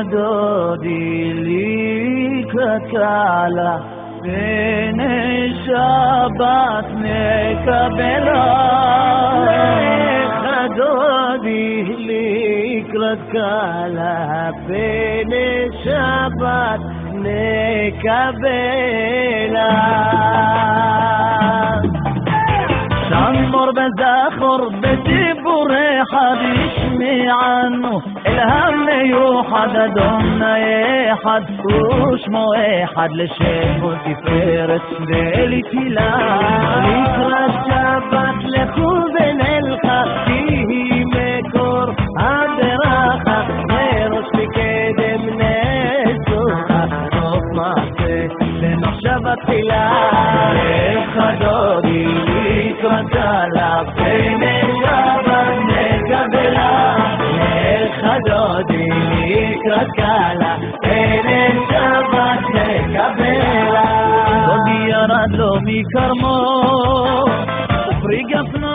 דודי לקראת קהלה, בני שבת נקבלה. לך דודי לקראת קהלה, בני שבת נקבלה. שמור וזכור בדיבור אחד ישמענו, אל המיוחד אדוני אחד ושמו אחד, לשם ולתפארת ולתהילה. לקראת שבת לכו ונלכה, כי היא מקור הברכה, וראש מקדם נצוחה, סוף מעשה למחשבה תחילה. לך דודי לקראת קהלה, בני שבת נקבלה. לך דודי לקראת קהלה, בני שבת נקבלה. דודי ירד לו מכרמו, ופרי גפנו